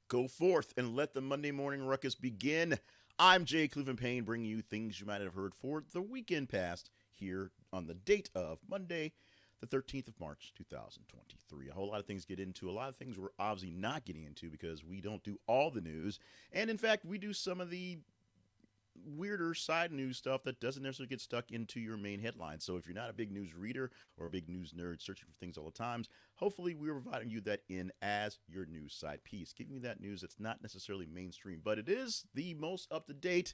Go forth and let the Monday morning ruckus begin. I'm Jay Cleveland Payne, bringing you things you might have heard for the weekend past here on the date of Monday, the 13th of March, 2023. A whole lot of things get into. A lot of things we're obviously not getting into because we don't do all the news. And in fact, we do some of the weirder side news stuff that doesn't necessarily get stuck into your main headlines. So if you're not a big news reader or a big news nerd searching for things all the times, hopefully we're providing you that in as your news side piece, giving you that news that's not necessarily mainstream, but it is the most up to date,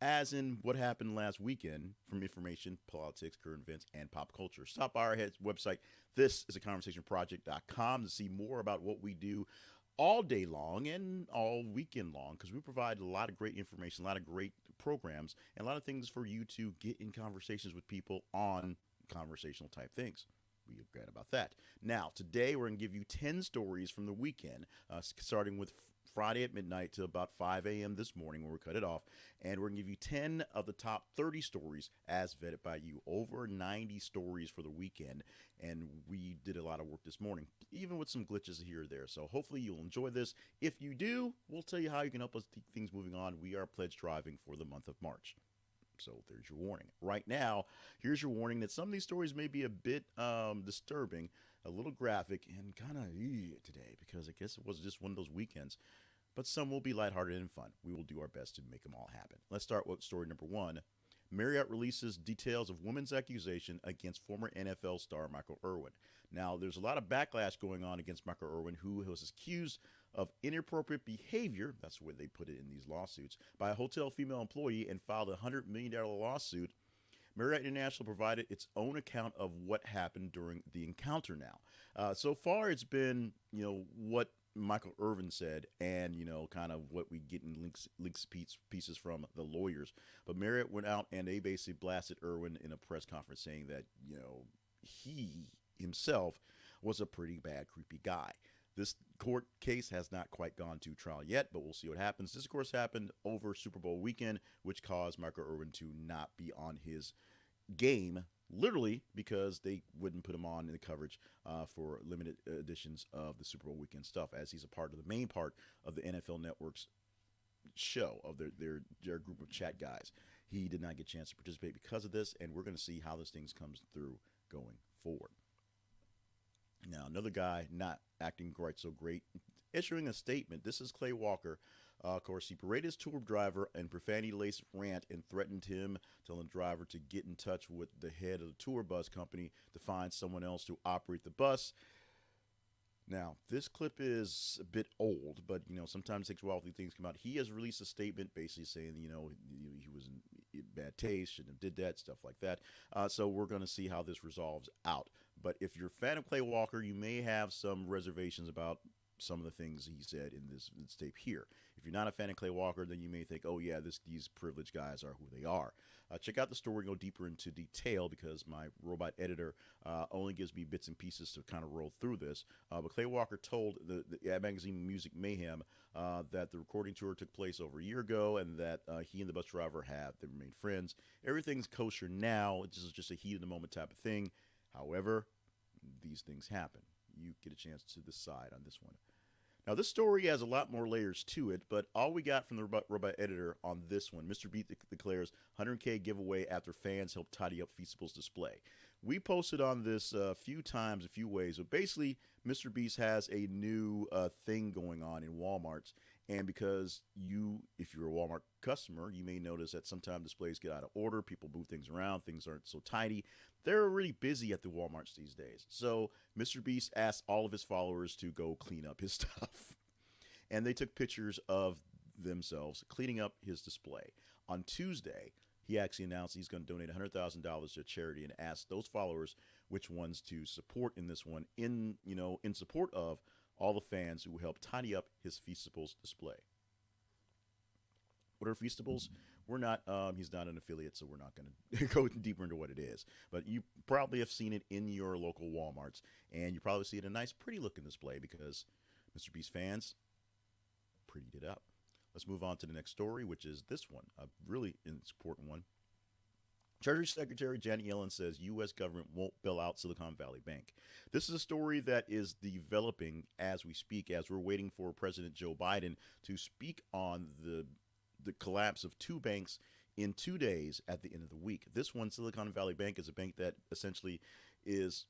as in what happened last weekend from information, politics, current events, and pop culture. Stop by our website. This is a conversationproject.com to see more about what we do all day long and all weekend long, because we provide a lot of great information, a lot of great programs, and a lot of things for you to get in conversations with people on conversational type things. We are glad about that. Now, today we're going to give you 10 stories from the weekend, starting with Friday at midnight to about 5 a.m. this morning when we cut it off. And we're going to give you 10 of the top 30 stories as vetted by you. Over 90 stories for the weekend. And we did a lot of work this morning, even with some glitches here or there. So hopefully you'll enjoy this. If you do, we'll tell you how you can help us keep things moving on. We are pledge driving for the month of March. So there's your warning. Right now, here's your warning that some of these stories may be a bit disturbing, a little graphic, and kind of today, because I guess it was just one of those weekends. But some will be lighthearted and fun. We will do our best to make them all happen. Let's start with story number one. Marriott releases details of women's accusation against former NFL star Michael Irvin. Now, there's a lot of backlash going on against Michael Irvin, who was accused of inappropriate behavior, that's the way they put it in these lawsuits, by a hotel female employee and filed a $100 million lawsuit. Marriott International provided its own account of what happened during the encounter now. So far, it's been, what Michael Irvin said and, kind of what we get in links pieces from the lawyers. But Marriott went out and they basically blasted Irvin in a press conference saying that, he himself was a pretty bad, creepy guy. This court case has not quite gone to trial yet, but we'll see what happens. This, of course, happened over Super Bowl weekend, which caused Michael Irvin to not be on his game, literally, because they wouldn't put him on in the coverage for limited editions of the Super Bowl weekend stuff, as he's a part of the main part of the NFL Network's show, of their group of chat guys. He did not get a chance to participate because of this, and we're going to see how this thing comes through going forward. Now, another guy not acting quite so great, issuing a statement. This is Clay Walker. Of course, he paraded his tour driver and profanity-laced rant and threatened him, telling the driver to get in touch with the head of the tour bus company to find someone else to operate the bus. Now, this clip is a bit old, but, sometimes it takes a while for these things to come out. He has released a statement basically saying, he was in bad taste, shouldn't have did that, stuff like that. So we're going to see how this resolves out. But if you're a fan of Clay Walker, you may have some reservations about some of the things he said in this tape here. If you're not a fan of Clay Walker, then you may think, oh yeah, these privileged guys are who they are. Check out the story and go deeper into detail, because my robot editor only gives me bits and pieces to kind of roll through this. But Clay Walker told the ad magazine Music Mayhem that the recording tour took place over a year ago, and that he and the bus driver they remained friends. Everything's kosher now. This is just a heat of the moment type of thing. However, these things happen. You get a chance to decide on this one. Now, this story has a lot more layers to it, but all we got from the robot editor on this one, MrBeast declares 100K giveaway after fans help tidy up Feastables display. We posted on this a few times, a few ways, but basically, MrBeast has a new thing going on in Walmarts, and because if you're a Walmart customer, you may notice that sometimes displays get out of order, people move things around, things aren't so tidy. They're really busy at the Walmarts these days. So MrBeast asked all of his followers to go clean up his stuff. And they took pictures of themselves cleaning up his display. On Tuesday, he actually announced he's going to donate $100,000 to a charity and asked those followers which ones to support in this one, in support of all the fans who helped tidy up his Feastables display. What are Feastables? We're not, he's not an affiliate, so we're not going to go deeper into what it is. But you probably have seen it in your local Walmarts, and you probably see it in a nice, pretty looking display, because MrBeast fans prettied it up. Let's move on to the next story, which is this one, a really important one. Treasury Secretary Janet Yellen says U.S. government won't bail out Silicon Valley Bank. This is a story that is developing as we speak, as we're waiting for President Joe Biden to speak on the collapse of two banks in 2 days at the end of the week. This one, Silicon Valley Bank, is a bank that essentially is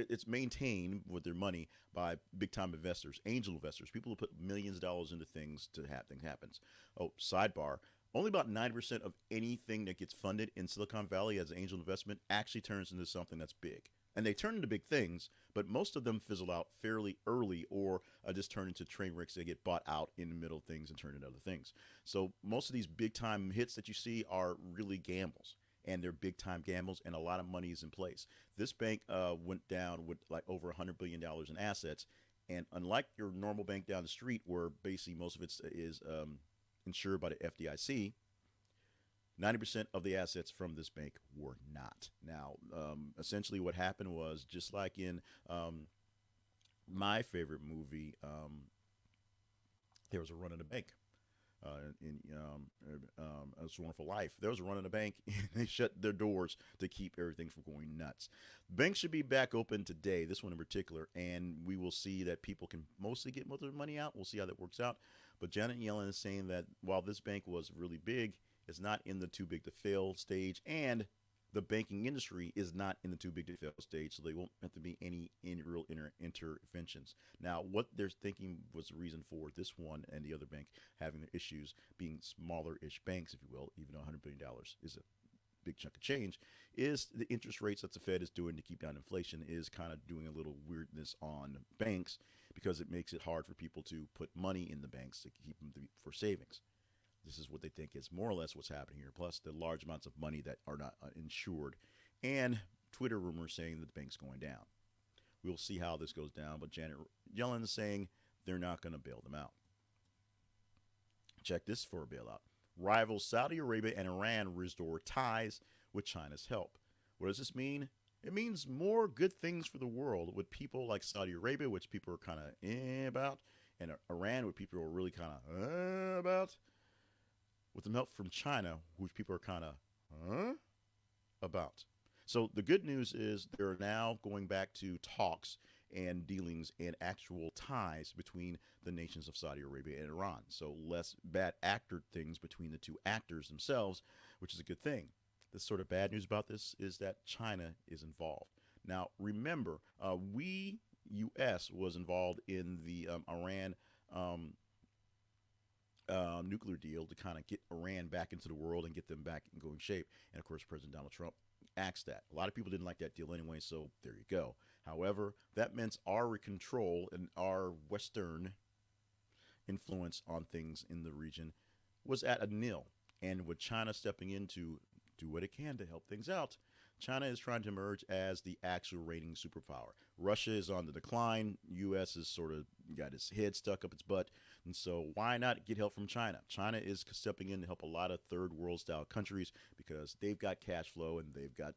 it's maintained with their money by big time investors, angel investors, people who put millions of dollars into things to have things happen. Oh, sidebar. Only about 9% of anything that gets funded in Silicon Valley as an angel investment actually turns into something that's big. And they turn into big things, but most of them fizzle out fairly early or just turn into train wrecks. They get bought out in the middle of things and turn into other things. So most of these big time hits that you see are really gambles. And they're big time gambles, and a lot of money is in place. This bank went down with like over $100 billion in assets. And unlike your normal bank down the street, where basically most of it is insured by the FDIC, 90% of the assets from this bank were not. Now, essentially, what happened was just like in my favorite movie, there was a run in the bank. In It's a Wonderful Life, there was a run in the bank. And they shut their doors to keep everything from going nuts. Banks should be back open today, this one in particular, and we will see that people can mostly get most of their money out. We'll see how that works out. But Janet Yellen is saying that while this bank was really big, it's not in the too big to fail stage, and the banking industry is not in the too big to fail stage, so they won't have to be any real interventions. Now, what they're thinking was the reason for this one and the other bank having their issues being smaller-ish banks, if you will, even though $100 billion is a big chunk of change, is the interest rates that the Fed is doing to keep down inflation is kind of doing a little weirdness on banks because it makes it hard for people to put money in the banks to keep them for savings. This is what they think is more or less what's happening here, plus the large amounts of money that are not insured, and Twitter rumors saying that the bank's going down. We'll see how this goes down, but Janet Yellen is saying they're not going to bail them out. Check this for a bailout. Rivals Saudi Arabia and Iran restore ties with China's help. What does this mean? It means more good things for the world with people like Saudi Arabia, which people are kind of about, and Iran, which people are really kind of about. With some help from China, which people are kind of about. So the good news is they're now going back to talks and dealings and actual ties between the nations of Saudi Arabia and Iran. So less bad actor things between the two actors themselves, which is a good thing. The sort of bad news about this is that China is involved. Now, remember, U.S. was involved in the Iran nuclear deal to kind of get Iran back into the world and get them back in going shape. And of course, President Donald Trump axed that. A lot of people didn't like that deal anyway, so there you go. However, that meant our control and our Western influence on things in the region was at a nil. And with China stepping in to do what it can to help things out, China is trying to emerge as the actual reigning superpower. Russia is on the decline. U.S. has sort of got its head stuck up its butt. And so why not get help from China? China is stepping in to help a lot of third world style countries because they've got cash flow and they've got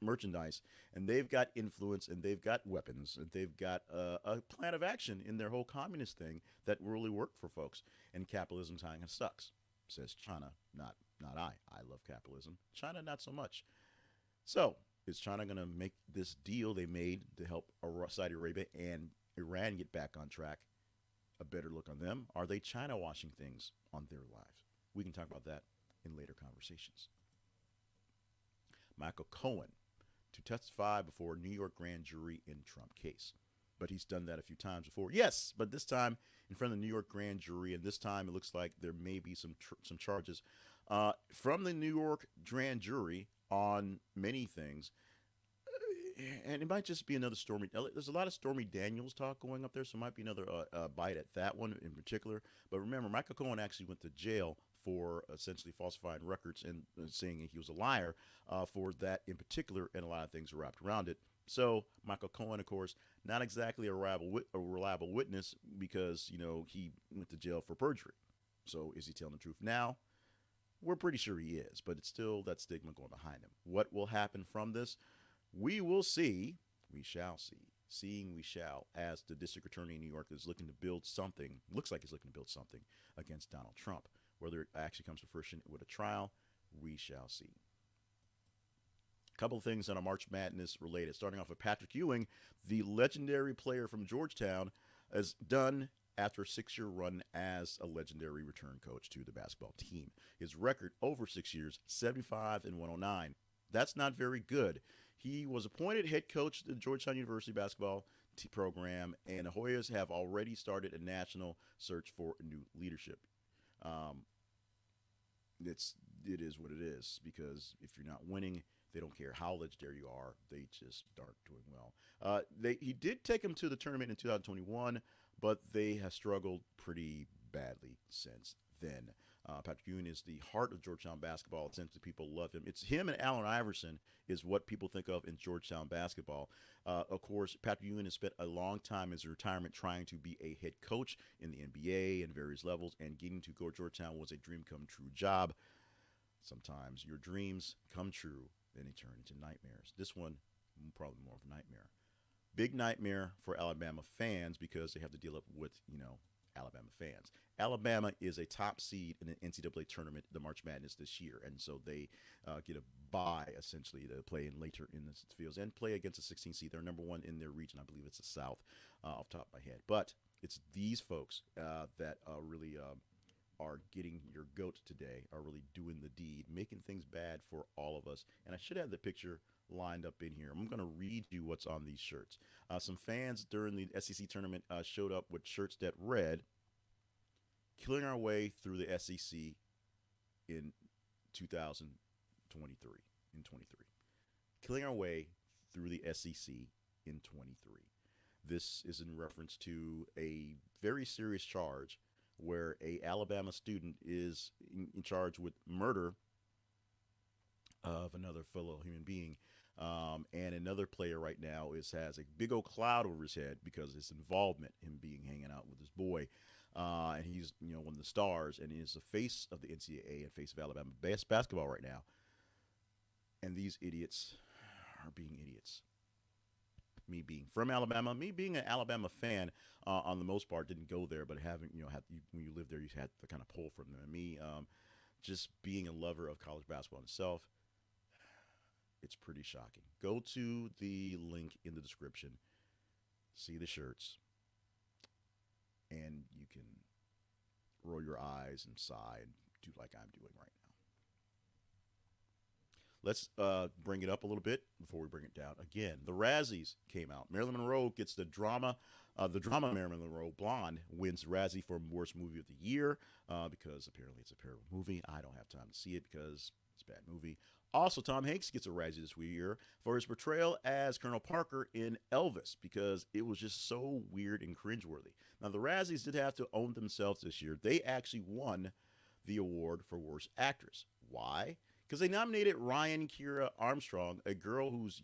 merchandise and they've got influence and they've got weapons and they've got a plan of action in their whole communist thing that really worked for folks. And capitalism kind of sucks, says China, not I. I love capitalism. China, not so much. So, is China going to make this deal they made to help Saudi Arabia and Iran get back on track a better look on them? Are they China washing things on their lives? We can talk about that in later conversations. Michael Cohen to testify before New York grand jury in Trump case. But he's done that a few times before. Yes, but this time in front of the New York grand jury, and this time it looks like there may be some charges from the New York grand jury on many things. And it might just be another Stormy. There's a lot of Stormy Daniels talk going up there, so it might be another bite at that one in particular. But remember, Michael Cohen actually went to jail for essentially falsifying records and saying he was a liar for that in particular, and a lot of things wrapped around it. So Michael Cohen, of course, not exactly a reliable witness because, he went to jail for perjury. So is he telling the truth now? We're pretty sure he is, but it's still that stigma going behind him. What will happen from this? We will see. We shall see. Seeing we shall, as the district attorney in New York is looking to build something, looks like he's looking to build something against Donald Trump. Whether it actually comes to fruition with a trial, we shall see. couple of things that are March Madness related. Starting off with Patrick Ewing, the legendary player from Georgetown, is done after a 6-year run as a legendary return coach to the basketball team. His record over 6 years, 75 and 109. That's not very good. He was appointed head coach of the Georgetown University basketball program, and the Hoyas have already started a national search for new leadership. Um, it is what it is, because if you're not winning, they don't care how legendary you are. They just aren't doing well. He did take them to the tournament in 2021, but they have struggled pretty badly since then. Patrick Ewing is the heart of Georgetown basketball. Essentially, people love him. It's him and Allen Iverson is what people think of in Georgetown basketball. Of course, Patrick Ewing has spent a long time in his retirement trying to be a head coach in the NBA and various levels, and getting to go to Georgetown was a dream come true job. Sometimes your dreams come true, then they turn into nightmares. This one, probably more of a nightmare. Big nightmare for Alabama fans, because they have to deal up with, Alabama fans. Alabama is a top seed in the NCAA tournament, the March Madness this year, and so they get a bye, essentially, to play in later in the fields and play against a 16 seed. They're number one in their region. I believe it's the South, off the top of my head. But it's these folks that really are getting your goat today, are really doing the deed, making things bad for all of us. And I should have the picture lined up in here. I'm going to read you what's on these shirts. Some fans during the SEC tournament showed up with shirts that read, "Killing our way through the SEC in 2023." In 23, killing our way through the SEC in 23. This is in reference to a very serious charge where a Alabama student is in charge with murder of another fellow human being. And another player right now has a big old cloud over his head because of his involvement, him being hanging out with his boy. And he's, one of the stars, and is the face of the NCAA and face of Alabama basketball right now. And these idiots are being idiots. Me being from Alabama, me being an Alabama fan, on the most part, didn't go there, but having, when you live there, you had to kind of pull from them. And me, just being a lover of college basketball itself, it's pretty shocking. Go to the link in the description, see the shirts, and you can roll your eyes and sigh and do like I'm doing right now. Let's bring it up a little bit before we bring it down. Again, the Razzies came out. Marilyn Monroe gets the drama. The drama Marilyn Monroe, Blonde, wins Razzie for Worst Movie of the Year because apparently it's a terrible movie. I don't have time to see it because it's a bad movie. Also, Tom Hanks gets a Razzie this year for his portrayal as Colonel Parker in Elvis, because it was just so weird and cringeworthy. Now, the Razzies did have to own themselves this year. They actually won the award for Worst Actress. Why? Because they nominated Ryan Kira Armstrong, a girl who's,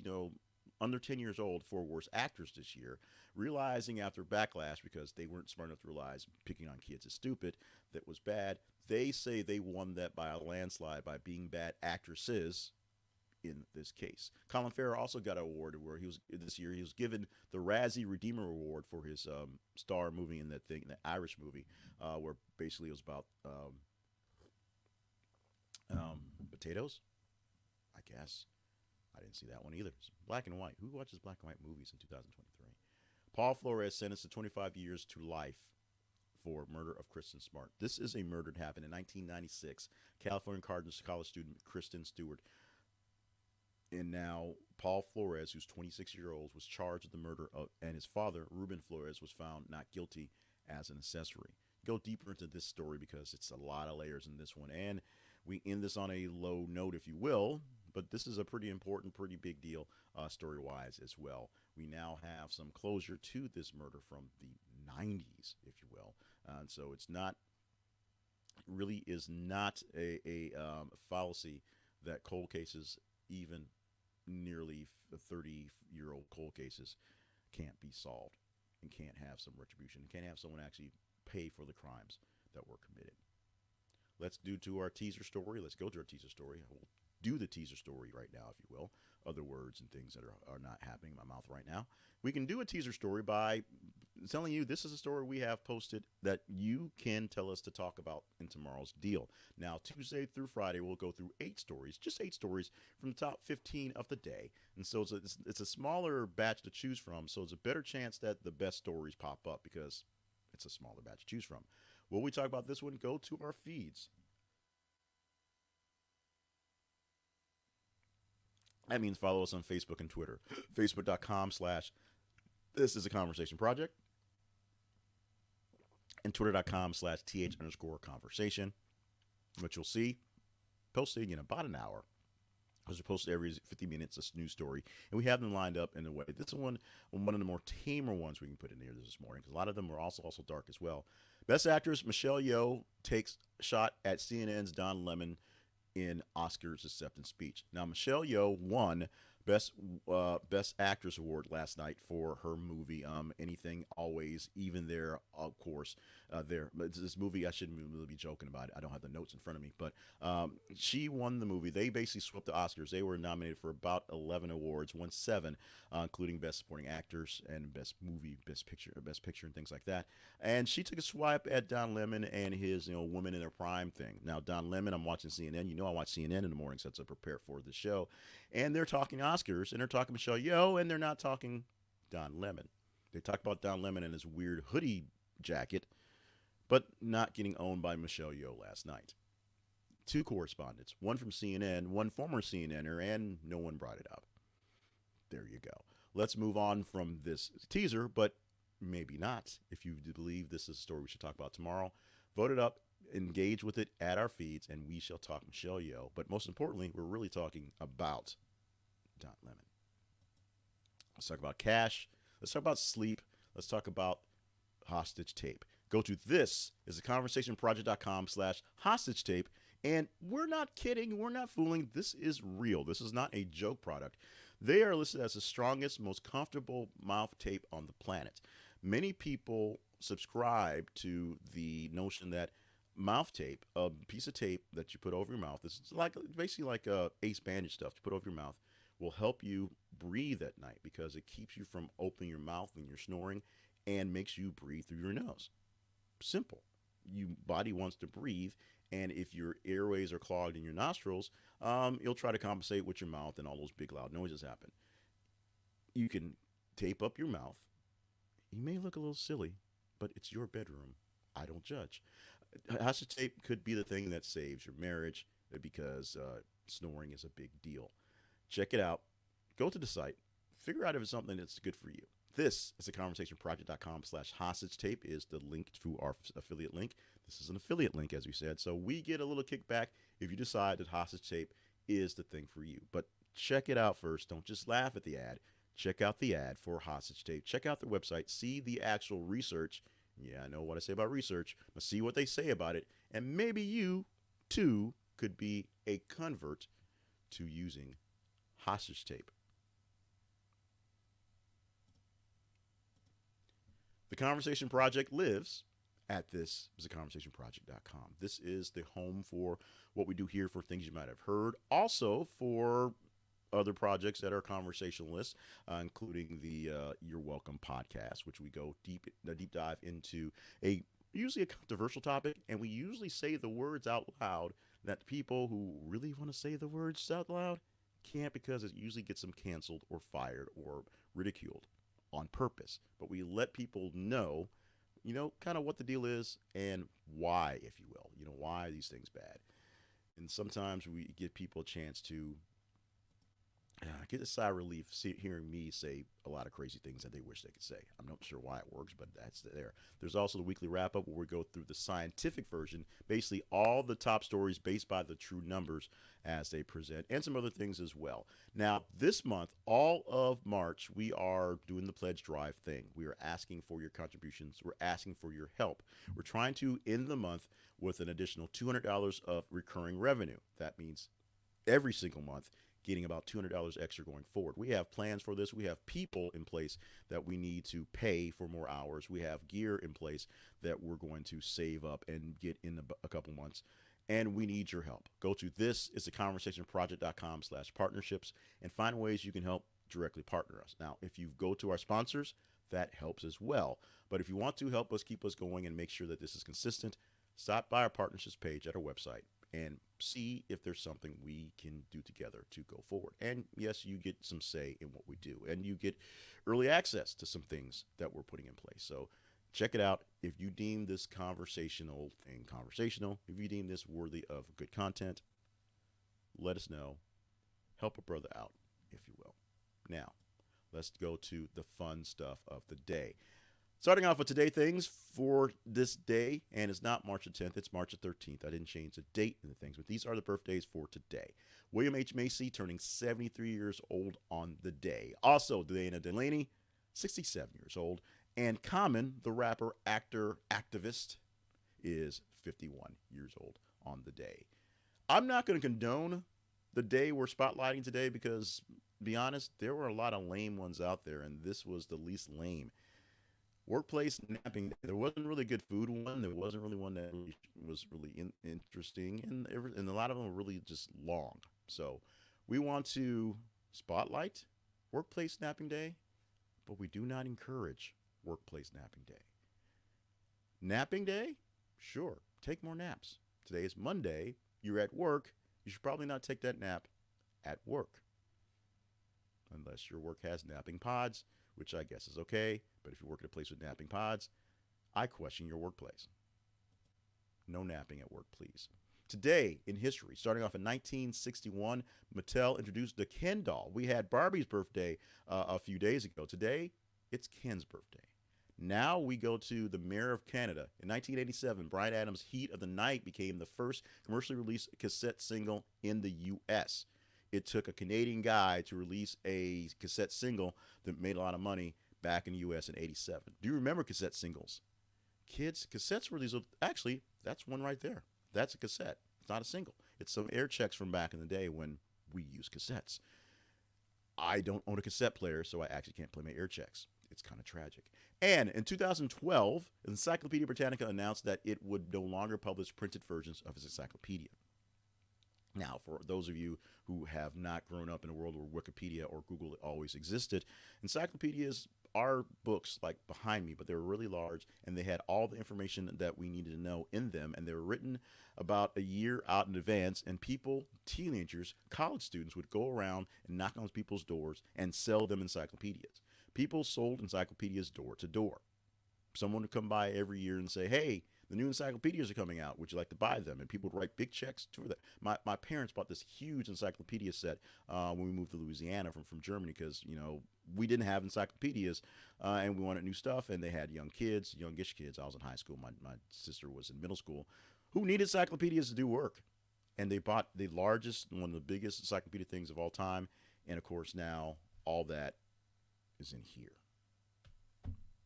under 10 years old, for Worst Actress this year, realizing after backlash, because they weren't smart enough to realize picking on kids is stupid, that was bad. They say they won that by a landslide by being bad actresses in this case. Colin Farrell also got an award where this year he was given the Razzie Redeemer Award for his star movie in that Irish movie, where basically it was about potatoes, I guess. I didn't see that one either. It's black and white. Who watches black and white movies in 2023? Paul Flores sentenced to 25 years to life for murder of Kristin Smart. This is a murder that happened in 1996. California College student Kristin Stewart. And now Paul Flores, who's 26 years old, was charged with the murder of, and his father, Ruben Flores, was found not guilty as an accessory. Go deeper into this story because it's a lot of layers in this one. And we end this on a low note, if you will, but this is a pretty important, pretty big deal story-wise as well. We now have some closure to this murder from the 90s, if you will. And so it's not, really is not a fallacy that cold cases, even nearly 30-year-old cold cases, can't be solved and can't have some retribution, can't have someone actually pay for the crimes that were committed. Let's do to our teaser story. Let's go to our teaser story. I will do the teaser story right now, if you will. Other words and things that are not happening in my mouth right now. We can do a teaser story by telling you this is a story we have posted that you can tell us to talk about in tomorrow's deal. Now, Tuesday through Friday, we'll go through 8 stories, just 8 stories from the top 15 of the day. And so it's a smaller batch to choose from. So it's a better chance that the best stories pop up because it's a smaller batch to choose from. Will we talk about this one? Go to our feeds. That means follow us on Facebook and Twitter. Facebook.com/, this is a conversation project, and twitter.com/th_conversation, which you'll see posting in about an hour. Because we post every 50 minutes a news story, and we have them lined up in a way. This is one of the more tamer ones we can put in here this morning, because a lot of them are also dark as well. Best Actress Michelle Yeoh takes shot at CNN's Don Lemon in Oscars acceptance speech. Now, Michelle Yeoh won Best Actress award last night for her movie Anything, Always, Even There, of course. But this movie, I shouldn't really be joking about it. I don't have the notes in front of me, but she won the movie. They basically swept the Oscars. They were nominated for about 11 awards, won 7, including Best Supporting Actors and Best Movie, Best Picture, and things like that. And she took a swipe at Don Lemon and his, women in their prime thing. Now, Don Lemon, I'm watching CNN. I watch CNN in the morning, so to prepare for the show. And they're talking Oscars, and they're talking Michelle Yeoh, and they're not talking Don Lemon. They talk about Don Lemon and his weird hoodie jacket, but not getting owned by Michelle Yeoh last night. 2 correspondents, one from CNN, one former CNNer, and no one brought it up. There you go. Let's move on from this teaser, but maybe not. If you believe this is a story we should talk about tomorrow, vote it up, engage with it at our feeds, and we shall talk Michelle Yeoh. But most importantly, we're really talking about Don Lemon. Let's talk about cash. Let's talk about sleep. Let's talk about hostage tape. Go to thisisAconversationproject.com/hostage tape. And we're not kidding. We're not fooling. This is real. This is not a joke product. They are listed as the strongest, most comfortable mouth tape on the planet. Many people subscribe to the notion that mouth tape, a piece of tape that you put over your mouth, this is basically like ace bandage stuff to put over your mouth, will help you breathe at night because it keeps you from opening your mouth when you're snoring and makes you breathe through your nose. Simple. Your body wants to breathe, and if your airways are clogged in your nostrils, you'll try to compensate with your mouth, and all those big loud noises happen. You can tape up your mouth. You may look a little silly, but it's your bedroom. I don't judge. Hostage tape could be the thing that saves your marriage because snoring is a big deal. Check it out. Go to the site. Figure out if it's something that's good for you. This is theconversationproject.com/hostage tape is the link to our affiliate link. This is an affiliate link, as we said. So we get a little kickback if you decide that hostage tape is the thing for you. But check it out first. Don't just laugh at the ad. Check out the ad for hostage tape. Check out their website. See the actual research. Yeah, I know what I say about research. But see what they say about it. And maybe you, too, could be a convert to using hostage tape. The Conversation Project lives at thisistheconversationproject.com. This is the home for what we do here for things you might have heard. Also for other projects that are conversationalists, including the You're Welcome podcast, which we go deep dive into usually a controversial topic, and we usually say the words out loud that people who really want to say the words out loud can't, because it usually gets them canceled or fired or ridiculed on purpose. But we let people know, kind of what the deal is and why, if you will, why are these things bad. And sometimes we give people a chance to get a sigh of relief hearing me say a lot of crazy things that they wish they could say. I'm not sure why it works, but that's there. There's also the weekly wrap-up where we go through the scientific version, basically all the top stories based by the true numbers as they present, and some other things as well. Now, this month, all of March, we are doing the pledge drive thing. We are asking for your contributions. We're asking for your help. We're trying to end the month with an additional $200 of recurring revenue. That means every single month, getting about $200 extra going forward. We have plans for this. We have people in place that we need to pay for more hours. We have gear in place that we're going to save up and get in a couple months. And we need your help. Go to thisistheconversationproject.com/partnerships and find ways you can help directly partner us. Now, if you go to our sponsors, that helps as well. But if you want to help us keep us going and make sure that this is consistent, stop by our partnerships page at our website and see if there's something we can do together to go forward. And yes, you get some say in what we do, and you get early access to some things that we're putting in place. So check it out. If you deem this conversational, if you deem this worthy of good content, let us know. Help a brother out, if you will. Now, let's go to the fun stuff of the day. Starting off with today things for this day, and it's not March the 10th, it's March the 13th. I didn't change the date in the things, but these are the birthdays for today. William H. Macy turning 73 years old on the day. Also, Delaney, 67 years old. And Common, the rapper, actor, activist, is 51 years old on the day. I'm not going to condone the day we're spotlighting today because, to be honest, there were a lot of lame ones out there, and this was the least lame. Workplace napping. There wasn't really a good food one. There wasn't really one that was really interesting, and a lot of them were really just long. So we want to spotlight Workplace Napping Day, but we do not encourage Workplace Napping Day. Napping Day? Sure, take more naps. Today is Monday. You're at work. You should probably not take that nap at work. Unless your work has napping pods, which I guess is okay. But if you work at a place with napping pods, I question your workplace. No napping at work, please. Today in history, starting off in 1961, Mattel introduced the Ken doll. We had Barbie's birthday a few days ago. Today, it's Ken's birthday. Now we go to the Mayor of Canada. In 1987, Bryan Adams' Heat of the Night became the first commercially released cassette single in the U.S. It took a Canadian guy to release a cassette single that made a lot of money back in the U.S. in 87. Do you remember cassette singles? Kids, cassettes were these, actually, that's one right there. That's a cassette. It's not a single. It's some air checks from back in the day when we used cassettes. I don't own a cassette player, so I actually can't play my air checks. It's kind of tragic. And in 2012, Encyclopedia Britannica announced that it would no longer publish printed versions of its encyclopedia. Now, for those of you who have not grown up in a world where Wikipedia or Google always existed, encyclopedias are books like behind me, but they were really large, and they had all the information that we needed to know in them, and they were written about a year out in advance, and people, teenagers, college students would go around and knock on people's doors and sell them encyclopedias. People sold encyclopedias door to door. Someone would come by every year and say, hey, the new encyclopedias are coming out. Would you like to buy them? And people would write big checks for that. My parents bought this huge encyclopedia set when we moved to Louisiana from Germany because, you know, we didn't have encyclopedias and we wanted new stuff. And they had young kids, youngish kids. I was in high school. My sister was in middle school who needed encyclopedias to do work. And they bought the largest, one of the biggest encyclopedia things of all time. And, of course, now all that is in here.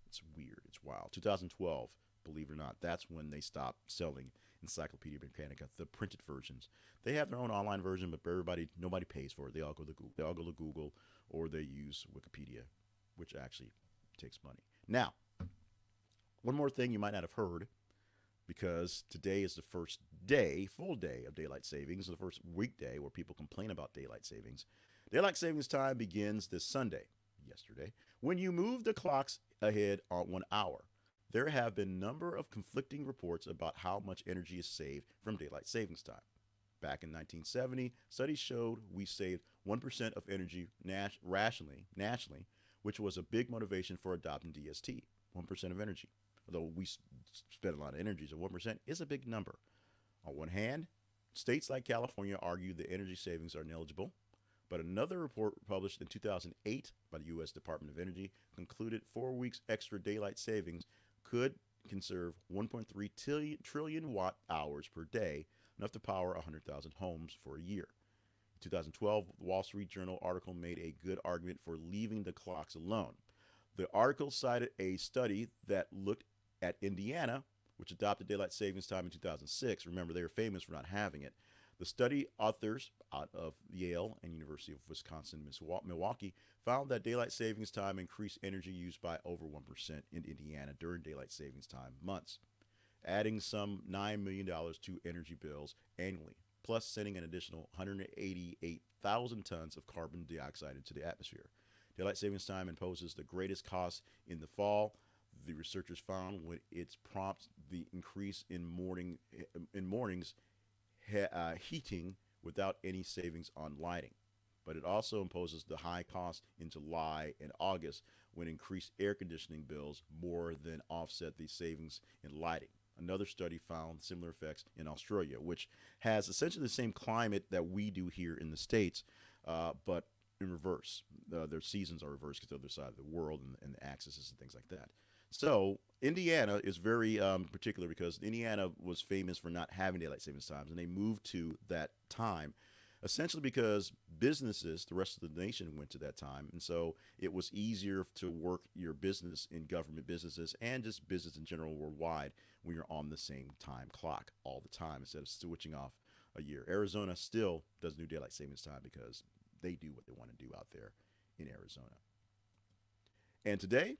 It's weird. It's wild. 2012. Believe it or not, that's when they stopped selling Encyclopedia Britannica, the printed versions. They have their own online version, but nobody pays for it. They all go to Google. They all go to Google, or they use Wikipedia, which actually takes money. Now, one more thing you might not have heard, because today is the first day, full day of daylight savings, the first weekday where people complain about daylight savings. Daylight savings time begins this Sunday, yesterday, when you move the clocks ahead on 1 hour. There have been a number of conflicting reports about how much energy is saved from daylight savings time. Back in 1970, studies showed we saved 1% of energy nationally, which was a big motivation for adopting DST, 1% of energy. Although we spend a lot of energy, so 1% is a big number. On one hand, states like California argue the energy savings are negligible, but another report published in 2008 by the U.S. Department of Energy concluded 4 weeks extra daylight savings could conserve 1.3 trillion watt hours per day, enough to power 100,000 homes for a year. In 2012, the Wall Street Journal article made a good argument for leaving the clocks alone. The article cited a study that looked at Indiana, which adopted daylight savings time in 2006. Remember, they were famous for not having it. The study authors out of Yale and University of Wisconsin-Milwaukee found that daylight savings time increased energy use by over 1% in Indiana during daylight savings time months, adding some $9 million to energy bills annually, plus sending an additional 188,000 tons of carbon dioxide into the atmosphere. Daylight savings time imposes the greatest cost in the fall. The researchers found when it prompts the increase in mornings heating without any savings on lighting. But it also imposes the high cost in July and August when increased air conditioning bills more than offset the savings in lighting. Another study found similar effects in Australia, which has essentially the same climate that we do here in the States, but in reverse. Their seasons are reversed because they're the other side of the world and the axes and things like that. So Indiana is very particular because Indiana was famous for not having daylight savings times, and they moved to that time essentially because businesses, the rest of the nation, went to that time. And so it was easier to work your business in government businesses and just business in general worldwide when you're on the same time clock all the time instead of switching off a year. Arizona still does new daylight savings time because they do what they want to do out there in Arizona. And today,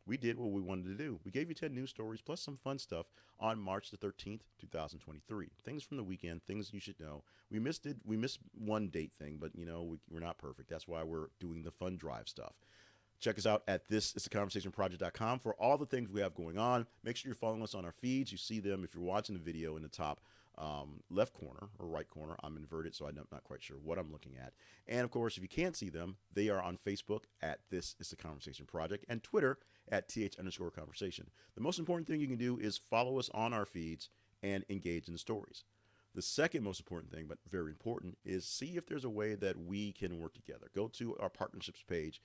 we did what we wanted to do. We gave you 10 news stories plus some fun stuff on March the 13th, 2023. Things from the weekend, things you should know. We missed one date thing, but we're not perfect. That's why we're doing the fun drive stuff. Check us out at thisistheconversationproject.com for all the things we have going on. Make sure you're following us on our feeds. You see them if you're watching the video in the top left corner or right corner. I'm inverted, so I'm not quite sure what I'm looking at. And of course, if you can't see them, they are on Facebook at This Is the Conversation Project and Twitter at th_conversation. The most important thing you can do is follow us on our feeds and engage in the stories. The second most important thing, but very important, is see if there's a way that we can work together. Go to our partnerships page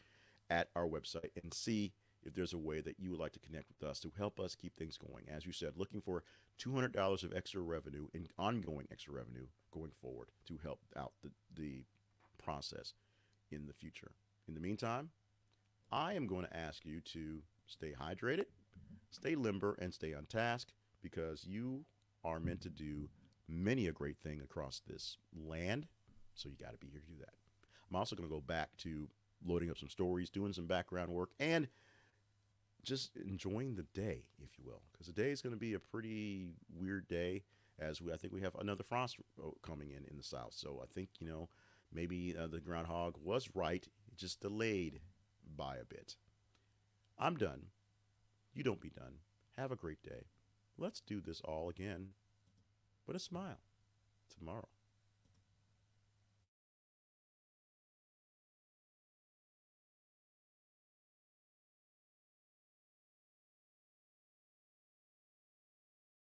at our website and see if there's a way that you would like to connect with us to help us keep things going. As you said, looking for $200 of extra revenue and ongoing extra revenue going forward to help out the process in the future. In the meantime, I am going to ask you to stay hydrated, stay limber, and stay on task because you are meant to do many a great thing across this land, so you got to be here to do that. I'm also going to go back to loading up some stories, doing some background work, and just enjoying the day, if you will, because the day is going to be a pretty weird day as I think we have another frost coming in the south. So I think, maybe the groundhog was right, just delayed by a bit. I'm done. You don't be done. Have a great day. Let's do this all again, but a smile tomorrow.